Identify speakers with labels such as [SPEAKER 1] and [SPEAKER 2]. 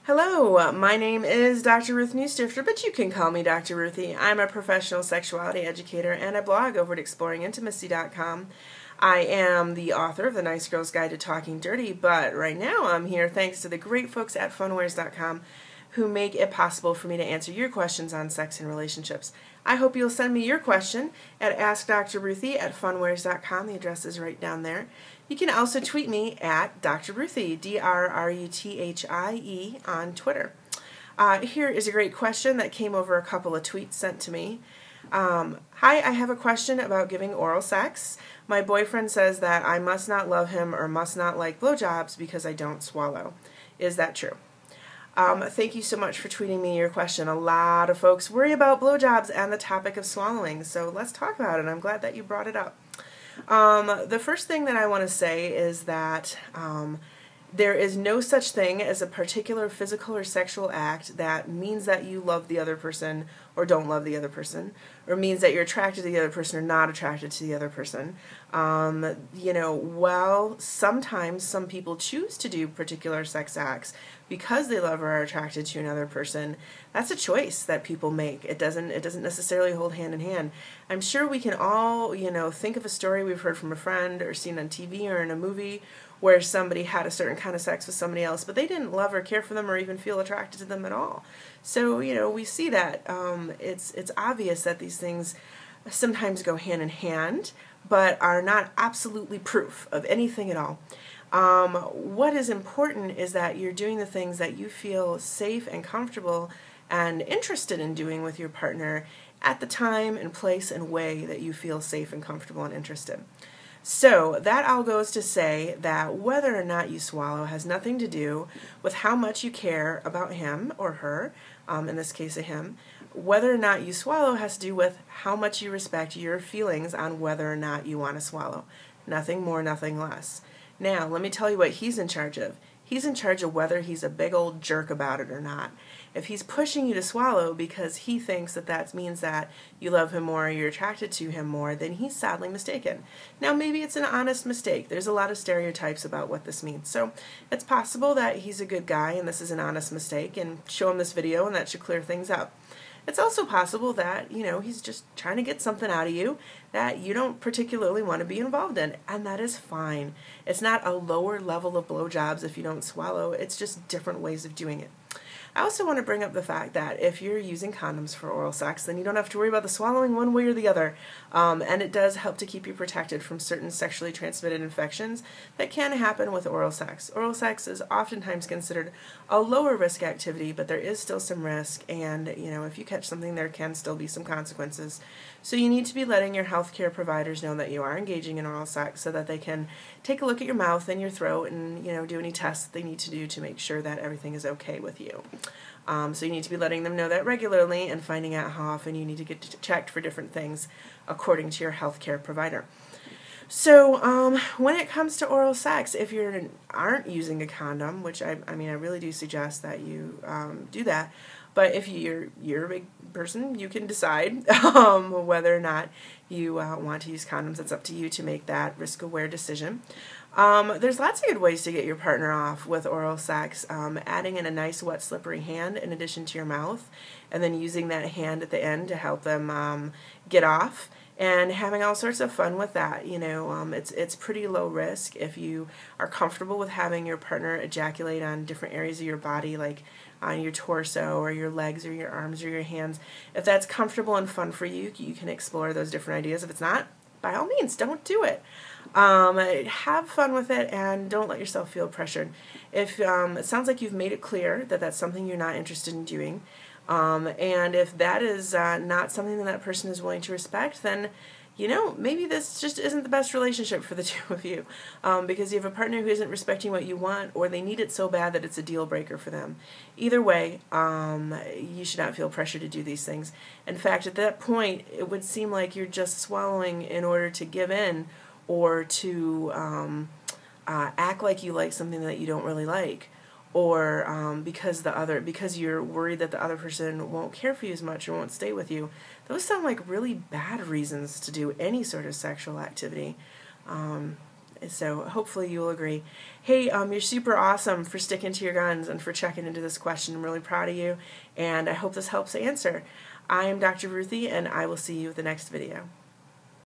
[SPEAKER 1] Hello, my name is Dr. Ruth Newstifter, but you can call me Dr. Ruthie. I'm a professional sexuality educator and I blog over at exploringintimacy.com. I am the author of The Nice Girl's Guide to Talking Dirty, but right now I'm here thanks to the great folks at funwares.com who make it possible for me to answer your questions on sex and relationships. I hope you'll send me your question at askdrruthie@funwares.com. The address is right down there. You can also tweet me at Dr. Ruthie, DrRuthie on Twitter. Here is a great question that came over a couple of tweets sent to me. Hi, I have a question about giving oral sex. My boyfriend says that I must not love him or must not like blowjobs because I don't swallow. Is that true? Thank you so much for tweeting me your question. A lot of folks worry about blowjobs and the topic of swallowing, so let's talk about it. I'm glad that you brought it up. The first thing that I want to say is that there is no such thing as a particular physical or sexual act that means that you love the other person or don't love the other person, or means that you're attracted to the other person or not attracted to the other person. Well, sometimes some people choose to do particular sex acts because they love or are attracted to another person. That's a choice that people make. It doesn't necessarily hold hand in hand. I'm sure we can all, think of a story we've heard from a friend or seen on TV or in a movie where somebody had a certain kind of sex with somebody else, but they didn't love or care for them or even feel attracted to them at all. So, we see that. It's obvious that these things sometimes go hand in hand, but are not absolutely proof of anything at all. What is important is that you're doing the things that you feel safe and comfortable and interested in doing with your partner at the time and place and way that you feel safe and comfortable and interested. So that all goes to say that whether or not you swallow has nothing to do with how much you care about him or her, in this case a him. Whether or not you swallow has to do with how much you respect your feelings on whether or not you want to swallow. Nothing more, nothing less. Now, let me tell you what he's in charge of. He's in charge of whether he's a big old jerk about it or not. If he's pushing you to swallow because he thinks that means that you love him more or you're attracted to him more, then he's sadly mistaken. Now, maybe it's an honest mistake. There's a lot of stereotypes about what this means. So it's possible that he's a good guy and this is an honest mistake, and show him this video and that should clear things up. It's also possible that, he's just trying to get something out of you that you don't particularly want to be involved in, and that is fine. It's not a lower level of blowjobs if you don't swallow, it's just different ways of doing it. I also want to bring up the fact that if you're using condoms for oral sex, then you don't have to worry about the swallowing one way or the other, and it does help to keep you protected from certain sexually transmitted infections that can happen with oral sex. Oral sex is oftentimes considered a lower risk activity, but there is still some risk, and if you catch something, there can still be some consequences. So you need to be letting your healthcare providers know that you are engaging in oral sex so that they can take a look at your mouth and your throat and do any tests they need to do to make sure that everything is okay with you. So you need to be letting them know that regularly and finding out how often you need to get checked for different things according to your healthcare provider. So when it comes to oral sex, if you aren't using a condom, which I really do suggest that you do that, but if you're a big person, you can decide whether or not you want to use condoms. It's up to you to make that risk-aware decision. There's lots of good ways to get your partner off with oral sex. Adding in a nice wet slippery hand in addition to your mouth, and then using that hand at the end to help them get off, and having all sorts of fun with that. It's pretty low risk if you are comfortable with having your partner ejaculate on different areas of your body, like on your torso or your legs or your arms or your hands. If that's comfortable and fun for you, you can explore those different ideas. If it's not, by all means, don't do it. Have fun with it and don't let yourself feel pressured. If it sounds like you've made it clear that that's something you're not interested in doing, and if that is not something that person is willing to respect, then maybe this just isn't the best relationship for the two of you, because you have a partner who isn't respecting what you want, or they need it so bad that it's a deal breaker for them. Either way, you should not feel pressure to do these things. In fact, at that point, it would seem like you're just swallowing in order to give in or to act like you like something that you don't really like, or because you're worried that the other person won't care for you as much or won't stay with you. Those sound like really bad reasons to do any sort of sexual activity. So hopefully you will agree. Hey, you're super awesome for sticking to your guns and for checking into this question. I'm really proud of you, and I hope this helps answer. I am Dr. Ruthie, and I will see you at the next video.